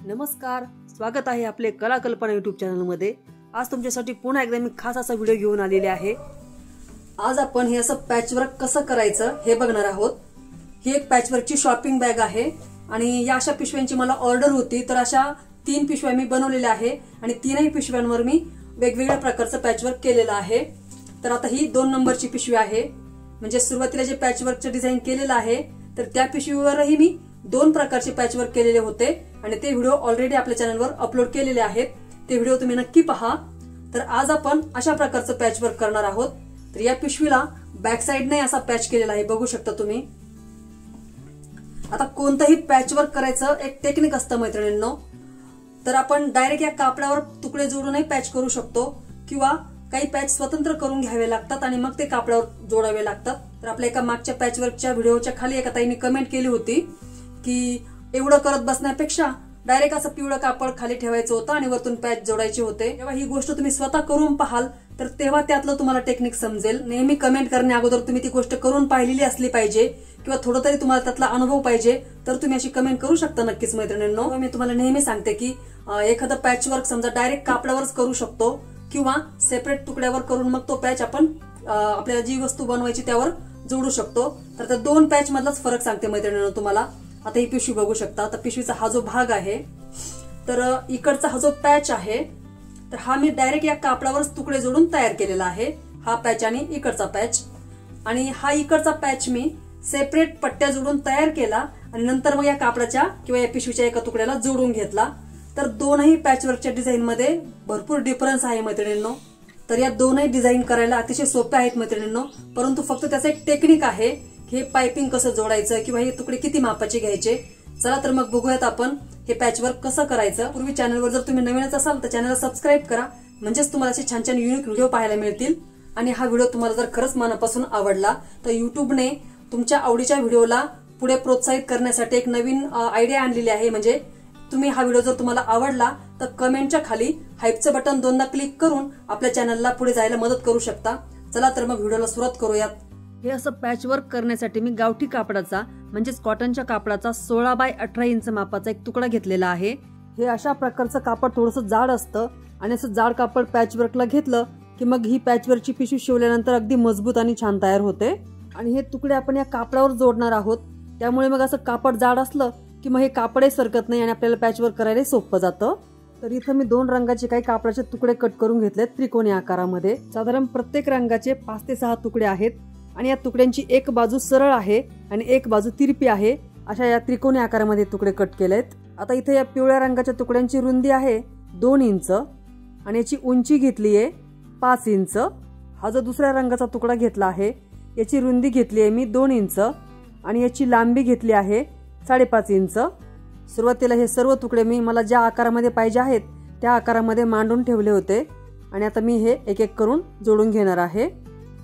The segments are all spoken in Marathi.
नमस्कार, स्वागत आहे आपले कला कल्पना यूट्यूब चॅनलमध्ये। आज तुमच्यासाठी पुन्हा एकदा मी खास असा व्हिडिओ घेऊन आलेले आहे। आज आपण हे असं पॅचवर्क कसं करायचं हे बघणार आहोत। ही एक पॅचवर्कची शॉपिंग बॅग आहे आणि या अशा पिशव्यांची मला ऑर्डर होती, तर अशा 3 पिशव्या मी बनवलेल्या आहे आणि 3ही पिशव्यांवर मी वेगवेगळ्या प्रकारचं पॅचवर्क केलेलं आहे। तर आता ही 2 नंबरची पिशवी आहे, म्हणजे सुरुवातीला जे पॅचवर्कचं डिझाइन केलेलं आहे तर त्या पिशवीवरही मी 2 प्रकारचे पॅचवर्क केलेले होते आणि ते व्हिडिओ ऑलरेडी आपल्या चॅनलवर अपलोड केलेले आहेत। ते व्हिडिओ तुम्ही नक्की पहा। तर आज आपण अशा प्रकारचं पॅचवर्क करणार आहोत। तर या पिशवीला बॅक साइडने असा पॅच केलेला आहे, बघू शकता तुम्ही। आता कोणतंही पॅचवर्क करायचं एक टेक्निक असतं मैत्रिणींनो। तर आपण डायरेक्ट या कापडावर तुकडे जोडूनही पॅच करू शकतो किंवा काही पॅच स्वतंत्र करून घ्यावे लागतात आणि मग ते कापडावर जोडावे लागतात। तर आपल्या एका मागच्या पॅचवर्कच्या व्हिडिओच्या खाली एका ताईने कमेंट केली होती की एवढं करत बसण्यापेक्षा डायरेक्ट असं पिवळं कापड खाली ठेवायचं होतं आणि वरतून पॅच जोडायचे होते। तेव्हा ही गोष्ट तुम्ही स्वतः करून पाहाल तर तेव्हा त्यातलं तुम्हाला टेक्निक समजेल। नेहमी कमेंट करण्या अगोदर तुम्ही ती गोष्ट करून पाहिलेली असली पाहिजे किंवा थोडं तरी तुम्हाला त्यातला अनुभव पाहिजे, तर तुम्ही अशी कमेंट करू शकता नक्कीच मैत्रिणींनो। मी तुम्हाला नेहमी सांगते की एखादं पॅचवर्क समजा डायरेक्ट कापडावरच करू शकतो किंवा सेपरेट तुकड्यावर करून मग तो पॅच आपण आपल्याला जी वस्तू बनवायची त्यावर जोडू शकतो। तर त्या 2 पॅच मधलाच फरक सांगते मैत्रिणींनो तुम्हाला। आता ही पिशवी बघू शकता। तर पिशवीचा हा जो भाग आहे, तर इकडचा हा जो पॅच आहे, तर हा मी डायरेक्ट या कापडावरच तुकडे जोडून तयार केलेला आहे। हा पॅच आणि इकडचा पॅच, आणि हा इकडचा पॅच मी सेपरेट पट्ट्या जोडून तयार केला आणि नंतर मग या कापडाच्या किंवा या पिशवीच्या एका तुकड्याला जोडून घेतला। तर दोनही पॅचवर्कच्या डिझाइन मध्ये भरपूर डिफरन्स आहे मैत्रिणींनो। तर या दोनही डिझाइन करायला अतिशय सोपे आहेत मैत्रिणींनो, परंतु फक्त त्याचं एक टेक्निक आहे की हे पाइपिंग कसं जोडायचं किंवा हे तुकडे किती मापाचे घ्यायचे। चला तर मग बघूयात आपण हे पॅचवर्क कसं करायचं। पूर्वी चॅनलवर जर तुम्ही नवीनच असाल तर चॅनलला सबस्क्राईब करा, म्हणजेच तुम्हाला असे छान छान युनिक व्हिडिओ पाहायला मिळतील। आणि हा व्हिडिओ तुम्हाला जर खरंच मनापासून आवडला तर युट्यूबने तुमच्या आवडीच्या व्हिडिओला पुढे प्रोत्साहित करण्यासाठी एक नवीन आयडिया आणलेली आहे। म्हणजे तुम्ही हा व्हिडिओ जर तुम्हाला आवडला तर कमेंटच्या खाली हाईपचं बटन 2दा क्लिक करून आपल्या चॅनलला पुढे जायला मदत करू शकता। चला तर मग व्हिडिओला सुरुवात करूयात। हे असं पॅचवर्क करण्यासाठी मी गावठी कापडाचा म्हणजेच कॉटनच्या कापडाचा 16 बाय 18 इंच मापाचा एक तुकडा घेतलेला आहे। हे अशा प्रकारचं कापड थोडंसं जाड असतं आणि असं जाड कापड पॅचवर्कला घेतलं की मग ही पॅचवर्कची पिशवी शिवल्यानंतर अगदी मजबूत आणि छान तयार होते। आणि हे तुकडे आपण या कापडावर जोडणार आहोत, त्यामुळे मग असं कापड जाड असलं की मग हे कापडही सरकत नाही आणि आपल्याला पॅचवर्क करायला सोपं जातं। तर इथं मी 2 रंगाचे काही कापडाचे तुकडे कट करून घेतलेत त्रिकोणी आकारामध्ये। साधारण प्रत्येक रंगाचे 5 ते 6 तुकडे आहेत आणि या तुकड्यांची एक बाजू सरळ आहे आणि एक बाजू तिरपी आहे। अशा या त्रिकोणी आकारामध्ये तुकडे कट केलेत। आता इथे या पिवळ्या रंगाच्या तुकड्यांची रुंदी आहे 2 इंच आणि याची उंची घेतली आहे 5 इंच। हा जो दुसऱ्या रंगाचा तुकडा घेतला आहे याची रुंदी घेतली आहे मी 2 इंच आणि याची लांबी घेतली आहे 5.5 इंच। सुरुवातीला हे सर्व तुकडे मी मला ज्या आकारामध्ये पाहिजे आहेत त्या आकारामध्ये मांडून ठेवले होते आणि आता मी हे एक एक करून जोडून घेणार आहे।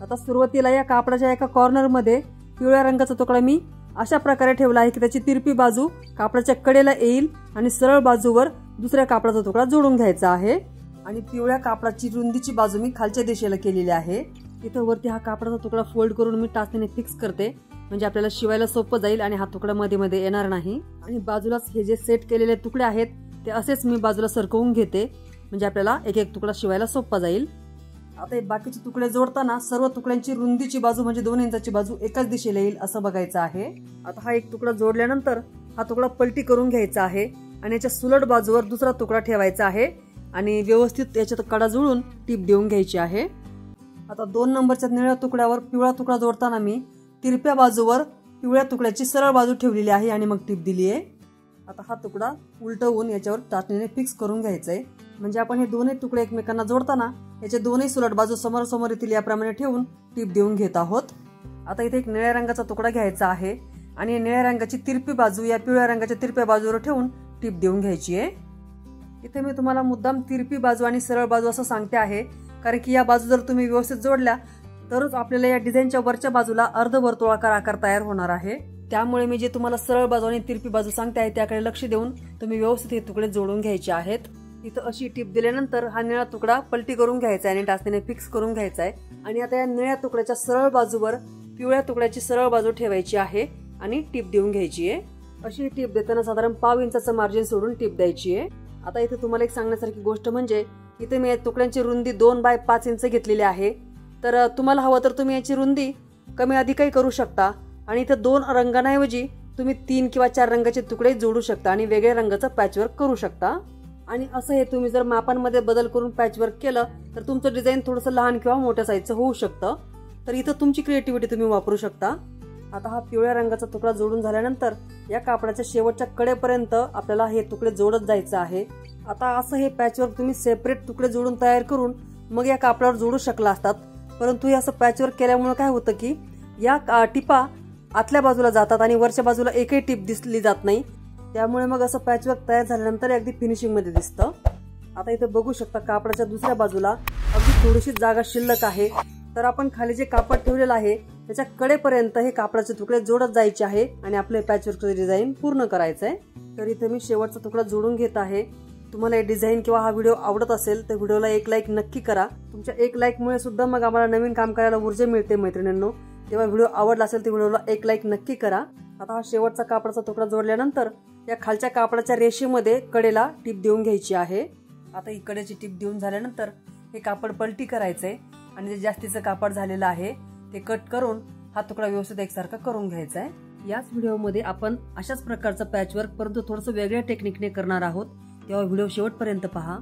आता सुरुवातीला या कापडाच्या एका कॉर्नर मध्ये पिवळ्या रंगाचा तुकडा मी अशा प्रकारे ठेवला आहे की त्याची तिरपी बाजू कापडाच्या कडेला येईल आणि सरळ बाजूवर दुसऱ्या कापडाचा तुकडा जोडून घ्यायचा आहे। आणि पिवळ्या कापडाची रुंदीची बाजू मी खालच्या दिशेला केलेली आहे। इथं वरती हा कापडाचा तुकडा फोल्ड करून मी टाचणीने फिक्स करते, म्हणजे आपल्याला शिवायला सोपं जाईल आणि हा तुकडा मध्ये मध्ये येणार नाही। आणि बाजूलाच हे जे सेट केलेले तुकडे आहेत ते असेच मी बाजूला सरकवून घेते, म्हणजे आपल्याला एक एक तुकडा शिवायला सोपा जाईल। आता हे बाकीचे तुकडे जोडताना सर्व तुकड्यांची रुंदीची बाजू म्हणजे 2 इंचाची बाजू एकाच दिशेला येईल असं बघायचं आहे। आता हा एक तुकडा जोडल्यानंतर हा तुकडा पलटी करून घ्यायचा आहे आणि याच्या सुलट बाजूवर दुसरा तुकडा ठेवायचा आहे आणि व्यवस्थित याच्यात कडा जुळून टीप देऊन घ्यायची आहे। आता 2 नंबरच्या निळ्या तुकड्यावर पिवळा तुकडा जोडताना मी तिरप्या बाजूवर पिवळ्या तुकड्याची सरळ बाजू ठेवलेली आहे आणि मग टीप दिली आहे। आता हा तुकडा उलटवून याच्यावर टाचणीने फिक्स करून घ्यायचा आहे, म्हणजे आपण हे दोन्ही तुकडे एकमेकांना जोडताना याचे दोन्ही सुलट बाजू समोर समोर येतील याप्रमाणे ठेवून टीप देऊन घेत आहोत। आता इथे एक निळ्या रंगाचा तुकडा घ्यायचा आहे आणि निळ्या रंगाची तिरपी बाजू या पिवळ्या रंगाच्या तिरप्या बाजूवर ठेवून टीप देऊन घ्यायची आहे। इथे मी तुम्हाला मुद्दाम तिरपी बाजू आणि सरळ बाजू असं सांगते आहे, कारण की या बाजू जर तुम्ही व्यवस्थित जोडल्या तरच आपल्याला या डिझाईनच्या वरच्या बाजूला अर्धवर्तुळाकार आकार तयार होणार आहे। त्यामुळे मी जे तुम्हाला सरळ बाजू आणि तिरपी बाजू सांगते आहे त्याकडे लक्ष देऊन तुम्ही व्यवस्थित हे तुकडे जोडून घ्यायचे आहेत। इथं अशी टीप दिल्यानंतर हा निळा तुकडा पलटी करून घ्यायचा आहे आणि टाचणीने फिक्स करून घ्यायचा आहे। आणि आता या निळ्या तुकड्याच्या सरळ बाजूवर पिवळ्या तुकड्याची सरळ बाजू ठेवायची आहे आणि टीप देऊन घ्यायची आहे। अशी टीप देताना साधारण 1/2 इंचाचं मार्जिन सोडून टीप द्यायची आहे। आता इथे तुम्हाला एक सांगण्यासारखी गोष्ट म्हणजे इथे मी तुकड्यांची रुंदी 2 बाय 5 इंच घेतलेली आहे। तर तुम्हाला हवं तर तुम्ही याची रुंदी कमी अधिकही करू शकता आणि इथे 2 रंगांऐवजी तुम्ही 3 किंवा 4 रंगाचे तुकडे जोडू शकता आणि वेगळ्या रंगाचं पॅचवर्क करू शकता। आणि असं हे तुम्ही जर मापांमध्ये बदल करून पॅचवर्क केलं तर तुमचं डिझाईन थोडंसं लहान किंवा मोठ्या साईजचं होऊ शकतं। तर इथं तुमची क्रिएटिव्हिटी तुम्ही वापरू शकता। आता हा पिवळ्या रंगाचा तुकडा जोडून झाल्यानंतर या कापडाच्या शेवटच्या कडेपर्यंत आपल्याला हे तुकडे जोडत जायचं आहे। आता असं हे पॅचवर्क तुम्ही सेपरेट तुकडे जोडून तयार करून मग या कापडावर जोडू शकला असतात, परंतु हे असं पॅचवर्क केल्यामुळे काय होतं की या टिपा आतल्या बाजूला जातात आणि वरच्या बाजूला एकही टिप दिसली जात नाही, त्यामुळे मग असं पॅचवर्क तयार झाल्यानंतर अगदी फिनिशिंग मध्ये दिसतं। आता इथे बघू शकता कापडाच्या दुसऱ्या बाजूला अगदी थोडीशी जागा शिल्लक आहे, तर आपण खाली जे कापड ठेवलेलं आहे त्याच्या कडेपर्यंत हे कापडाचे तुकडे जोडत जायचे आहे आणि आपले पॅचवर्कचे डिझाईन पूर्ण करायचं आहे। तर इथे मी शेवटचा तुकडा जोडून घेत आहे। तुम्हाला हे डिझाईन किंवा हा व्हिडिओ आवडत असेल तर व्हिडिओला 1 लाईक नक्की करा। तुमच्या 1 लाईक मुळे सुद्धा मग आम्हाला नवीन काम करायला ऊर्जा मिळते मैत्रिणींनो। तेव्हा व्हिडिओ आवडला असेल तर व्हिडिओला 1 लाईक नक्की करा। आता हा शेवटचा कापडाचा तुकडा जोडल्यानंतर या खालच्या कापडाच्या रेषेमध्ये कडेला टीप देऊन घ्यायची आहे। आता ही कडेची टीप देऊन झाल्यानंतर हे कापड पलटी करायचंय आणि जे जास्तीचं कापड झालेलं आहे ते कट करून हा तुकडा व्यवस्थित एकसारखा करून घ्यायचा आहे। याच व्हिडिओमध्ये आपण अशाच प्रकारचं पॅचवर्क परंतु थोडंसं वेगळ्या टेक्निकने करणार आहोत, तेव्हा व्हिडिओ शेवटपर्यंत पहा।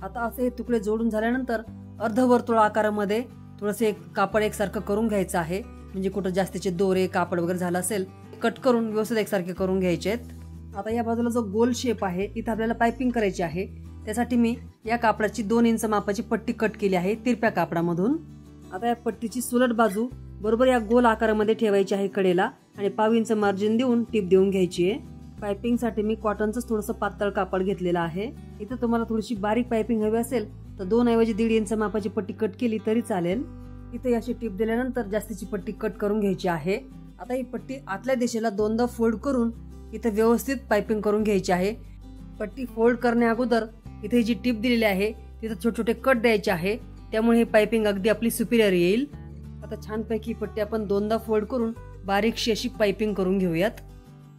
आता असे हे तुकडे जोडून झाल्यानंतर अर्धवर्तुळ आकारामध्ये थोडंसं कापड एकसारखं करून घ्यायचं आहे, म्हणजे कुठं जास्तीचे दोरे कापड वगैरे झालं असेल कट करून व्यवस्थित एकसारखे करून घ्यायचे आहेत। आता या बाजूला जो गोल शेप आहे इथे आपल्याला पायपिंग करायची आहे, त्यासाठी मी या कापडाची 2 इंच मापाची पट्टी कट केली आहे तिरप्या कापडामधून। आता या पट्टीची सुलट बाजू बरोबर या गोल आकारामध्ये ठेवायची आहे कडेला आणि 1/2 इंच मार्जिन देऊन टीप देऊन घ्यायची आहे। पायपिंग साठी मी कॉटनचं थोडंसं पातळ कापड घेतलेलं आहे। इथे तुम्हाला थोडीशी बारीक पायपिंग हवी असेल तर 2 ऐवजी 1.5 इंच मापाची पट्टी कट केली तरी चालेल। इथे अशी टीप दिल्यानंतर जास्तीची पट्टी कट करून घ्यायची आहे। आता ही पट्टी आतल्या दिशेला 2दा फोल्ड करून इथे व्यवस्थित पायपिंग करून घ्यायची आहे। पट्टी फोल्ड करण्या अगोदर इथे जी टीप दिलेली आहे तिथे छोटे छोटे कट द्यायचे आहे, त्यामुळे ही पायपिंग अगदी आपली सुपिरियर येईल। आता छानपैकी पट्टी आपण 2दा फोल्ड करून बारीकशी अशी पायपिंग करून घेऊयात।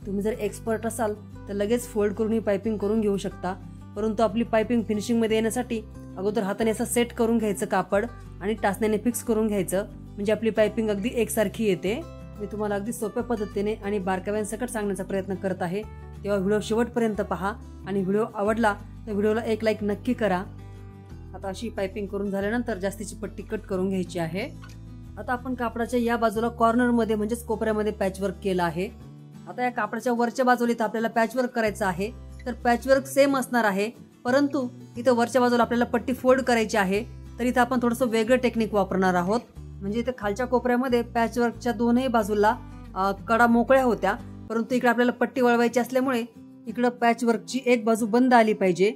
तुम्ही जर एक्सपर्ट असाल तर लगेच फोल्ड करून ही पायपिंग करून घेऊ शकता, परंतु आपली पायपिंग फिनिशिंग मध्ये येण्यासाठी अगोदर हाताने असं सेट करून घ्यायचं कापड आणि टाचण्याने फिक्स करून घ्यायचं, म्हणजे आपली पायपिंग अगदी एकसारखी येते। मी तुम्हाला अगदी सोप्या पद्धतीने आणि बारकाव्यांसकट सांगण्याचा प्रयत्न करत आहे, तेव्हा व्हिडिओ शेवटपर्यंत पहा आणि व्हिडिओ आवडला तर व्हिडिओला 1 लाईक नक्की करा। आता अशी पायपिंग करून झाल्यानंतर जास्तीची पट्टी कट करून घ्यायची आहे। आता आपण कापडाच्या या बाजूला कॉर्नर मध्ये म्हणजेच कोपऱ्यामध्ये पॅचवर्क केलं आहे। आता या कापडाच्या वरच्या बाजूला इथं आपल्याला पॅचवर्क करायचं आहे, तर पॅचवर्क सेम असणार आहे, परंतु इथं वरच्या बाजूला आपल्याला पट्टी फोल्ड करायची आहे, तर इथं आपण थोडंसं वेगळं टेक्निक वापरणार आहोत। म्हणजे इथे खालच्या कोपऱ्यामध्ये पॅचवर्कच्या दोन्ही बाजूला कडा मोकळ्या होत्या, परंतु इकडे आपल्याला पट्टी वळवायची असल्यामुळे इकडे पॅचवर्कची एक बाजू बंद आली पाहिजे।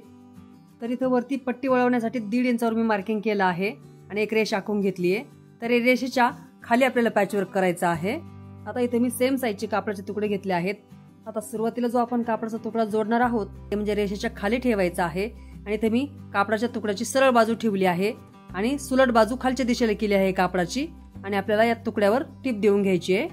तर इथं वरती पट्टी वळवण्यासाठी 1.5 इंचावर मी मार्किंग केलं आहे आणि एक रेष आखून घेतली आहे, तर या रेषेच्या खाली आपल्याला पॅचवर्क करायचं आहे। आता इथे मी सेम साईजचे कापडाचे तुकडे घेतले आहेत। आता सुरुवातीला जो आपण कापडाचा तुकडा जोडणार आहोत ते म्हणजे रेषेच्या खाली ठेवायचा आहे आणि इथे मी कापडाच्या तुकड्याची सरळ बाजू ठेवली आहे आणि सुलट बाजू खालच्या दिशेला केली आहे कापडाची आणि आपल्याला या तुकड्यावर टीप देऊन घ्यायची आहे,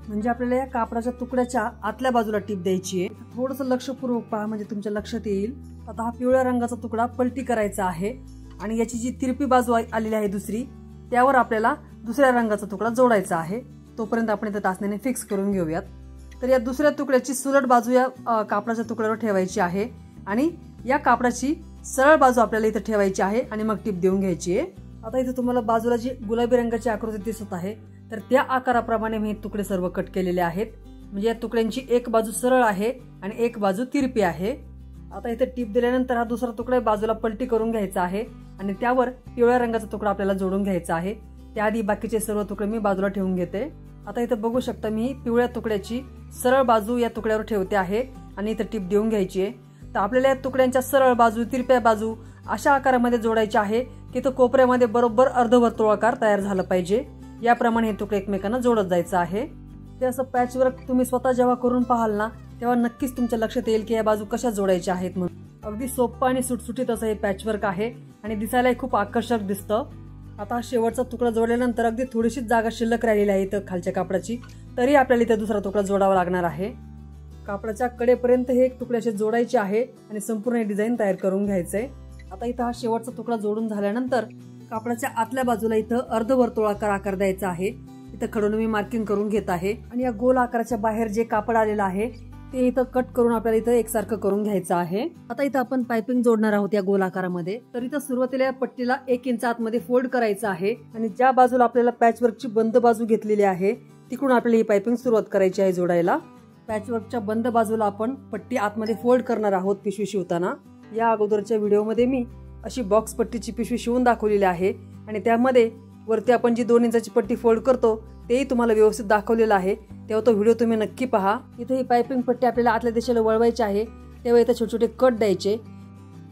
म्हणजे आपल्याला या कापडाच्या तुकड्याच्या आतल्या बाजूला टीप द्यायची आहे। थोडंसं लक्षपूर्वक पहा म्हणजे तुमच्या लक्षात येईल। आता हा पिवळ्या रंगाचा तुकडा पलटी करायचा आहे आणि याची जी तिरपी बाजू आलेली आहे दुसरी, त्यावर आपल्याला दुसऱ्या रंगाचा तुकडा जोडायचा आहे। तोपर्यंत आपण इथे टाचण्याने फिक्स करून घेऊयात। तर या दुसऱ्या तुकड्याची सुलट बाजू या कापडाच्या तुकड्यावर ठेवायची आहे आणि या कापडाची सरळ बाजू आपल्याला इथे ठेवायची आहे आणि मग टीप देऊन घ्यायची आहे। आता इथे तुम्हाला बाजूला जी गुलाबी रंगाची आकृती दिसत आहे तर त्या आकाराप्रमाणे मी तुकडे सर्व कट केलेले आहेत, म्हणजे या तुकड्यांची एक बाजू सरळ आहे आणि एक बाजू तिरपी आहे। आता इथे टीप दिल्यानंतर हा दुसरा तुकडा बाजूला पलटी करून घ्यायचा आहे आणि त्यावर पिवळ्या रंगाचा तुकडा आपल्याला जोडून घ्यायचा आहे। त्याआधी बाकीचे सर्व तुकडे मी बाजूला ठेवून घेते। आता इथे बघू शकता मी पिवळ्या तुकड्याची सरळ बाजू या तुकड्यावर ठेवते आहे आणि इथे टीप देऊन घ्यायची आहे। तर आपल्याला या तुकड्यांच्या सरळ बाजू तिरप्या बाजू अशा आकारामध्ये जोडायचे आहे की तो कोपऱ्यामध्ये बरोबर अर्धवर्तुळाकार तयार झाला पाहिजे। याप्रमाणे हे तुकडे एकमेकांना जोडत जायचं आहे। ते असं पॅचवर्क तुम्ही स्वतः जेव्हा करून पाहाल ना तेव्हा नक्कीच तुमच्या लक्षात येईल की या बाजू कशा जोडायच्या आहेत म्हणून। अगदी सोपं आणि सुटसुटीत असं हे पॅचवर्क आहे आणि दिसायलाही खूप आकर्षक दिसतं। आता शेवटचा तुकडा जोडल्यानंतर अगदी थोडीशीच जागा शिल्लक राहिलेली आहे इथं खालच्या कापडाची, तरी आपल्याला इथे दुसरा तुकडा जोडावा लागणार आहे। कापडाच्या कडेपर्यंत हे एक तुकडे असे जोडायचे आहे आणि संपूर्ण डिझाईन तयार करून घ्यायचंय। आता इथं हा शेवटचा तुकडा जोडून झाल्यानंतर कापडाच्या आतल्या बाजूला इथं अर्धवर्तुळाकार आकार द्यायचा आहे। इथं खडून मी मार्किंग करून घेत आहे आणि या गोल आकाराच्या बाहेर जे कापड आलेलं आहे ते इथं कट करून आपल्याला इथं एकसारखं करून घ्यायचं आहे। आता इथं आपण पाइपिंग जोडणार आहोत या गोल आकारामध्ये। तर इथं सुरुवातीला या पट्टीला 1 इंच आतमध्ये फोल्ड करायचं आहे आणि ज्या बाजूला आपल्याला पॅचवर्कची बंद बाजू घेतलेली आहे तिकडून आपल्याला ही पाइपिंग सुरुवात करायची आहे जोडायला। पॅचवर्कच्या बंद बाजूला आपण पट्टी आतमध्ये फोल्ड करणार आहोत पिशवी शिवताना। या अगोदरच्या व्हिडिओमध्ये मी अशी बॉक्स पट्टीची पिशवी शिवून दाखवलेली आहे आणि त्यामध्ये वरती आपण जी 2 इंचाची पट्टी फोल्ड करतो तेही तुम्हाला व्यवस्थित दाखवलेलं आहे, तेव्हा तो व्हिडिओ तुम्ही नक्की पहा। इथे ही पाइपिंग पट्टी आपल्याला आतल्या दिशेला वळवायची आहे, तेव्हा इथे छोटे छोटे कट द्यायचे।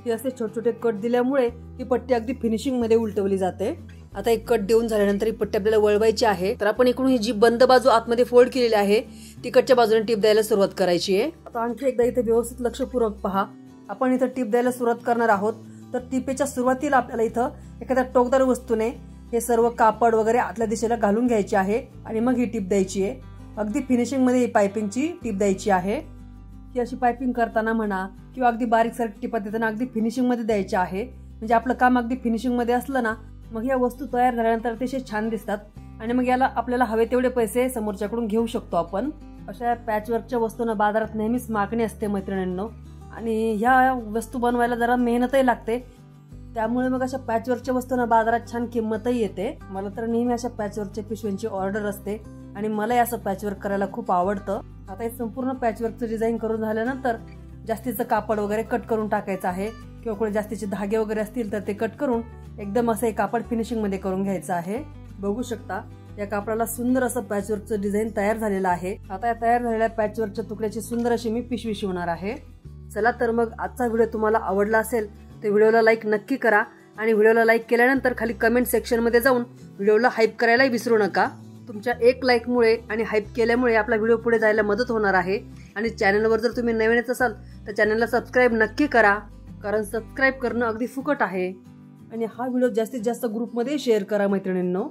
हे असे छोटे छोटे कट दिल्यामुळे ही पट्टी अगदी फिनिशिंग मध्ये उलटवली जाते। आता एक कट देऊन झाल्यानंतर ही पट्टी आपल्याला वळवायची आहे। तर आपण इकडून ही जी बंद बाजू आतमध्ये फोल्ड केलेली आहे तिकडच्या बाजूने टिप द्यायला सुरुवात करायची आहे। आता आणखी एकदा इथे व्यवस्थित लक्षपूर्वक पहा। आपण इथे टिप द्यायला सुरुवात करणार आहोत। तर टिपेच्या सुरुवातीला आपल्याला इथं एखाद्या टोकदार वस्तूने हे सर्व कापड वगैरे आतल्या दिशेला घालून घ्यायचे आहे आणि मग ही टिप द्यायची आहे। अगदी फिनिशिंग मध्ये ही पाइपिंगची टिप द्यायची आहे। ही अशी पाइपिंग करताना म्हणा किंवा अगदी बारीक सारीक टिपा देताना अगदी फिनिशिंग मध्ये द्यायची आहे। म्हणजे आपलं काम अगदी फिनिशिंग मध्ये असलं ना मग या वस्तू तयार झाल्यानंतर अतिशय छान दिसतात आणि मग याला आपल्याला हवे तेवढे पैसे समोरच्याकडून घेऊ शकतो आपण। अशा पॅचवर्कच्या वस्तूंना बाजारात नेहमीच मागणी असते मैत्रिणींनो आणि ह्या वस्तू बनवायला जरा मेहनतही लागते, त्यामुळे मग अशा पॅचवर्कच्या वस्तूंना बाजारात छान किंमतही येते। मला तर नेहमी अशा पॅचवर्कच्या पिशव्यांची ऑर्डर असते आणि मला असं पॅचवर्क करायला खूप आवडतं। आता हे संपूर्ण पॅचवर्कचं डिझाईन करून झाल्यानंतर जास्तीचं कापड वगैरे कट करून टाकायचं आहे किंवा कोणी जास्तीचे धागे वगैरे असतील तर ते कट करून एकदम असं हे कापड फिनिशिंग मध्ये करून घ्यायचं आहे। बघू शकता या कापडाला सुंदर असं पॅचवर्कचं डिझाईन तयार झालेलं आहे। आता या तयार झालेल्या पॅचवर्कच्या तुकड्याची सुंदर अशी मी पिशवी शिवणार आहे। चला तर मग आजचा व्हिडिओ तुम्हाला आवडला असेल तर व्हिडिओला लाईक नक्की करा आणि व्हिडिओला लाईक केल्यानंतर खाली कमेंट सेक्शन मध्ये जाऊन व्हिडिओला हाईप करायलाही विसरू नका। तुमच्या एक लाईक मुळे आणि हाईप केल्यामुळे आपला व्हिडिओ पुढे जायला मदत होणार आहे आणि चॅनलवर जर तुम्ही नवीनच असाल तर चॅनलला सबस्क्राईब नक्की करा, कारण सबस्क्राईब करणं अगदी फुकट आहे। आणि हा व्हिडिओ जास्तीत जास्त ग्रुपमध्ये शेअर करा मैत्रिणींनो।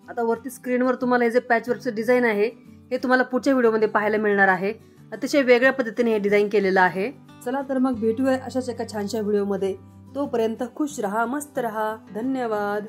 आता वरती स्क्रीनवर तुम्हाला हे जे पॅचवर्कचं डिझाईन आहे हे तुम्हाला पुढच्या व्हिडिओमध्ये पाहायला मिळणार आहे। अतिशय वेगळ्या पद्धतीने हे डिझाईन केलेलं आहे। चला तर मग भेटूया अशाच एका छानशा व्हिडिओमध्ये। तोपर्यंत खुश रहा, मस्त रहा, धन्यवाद।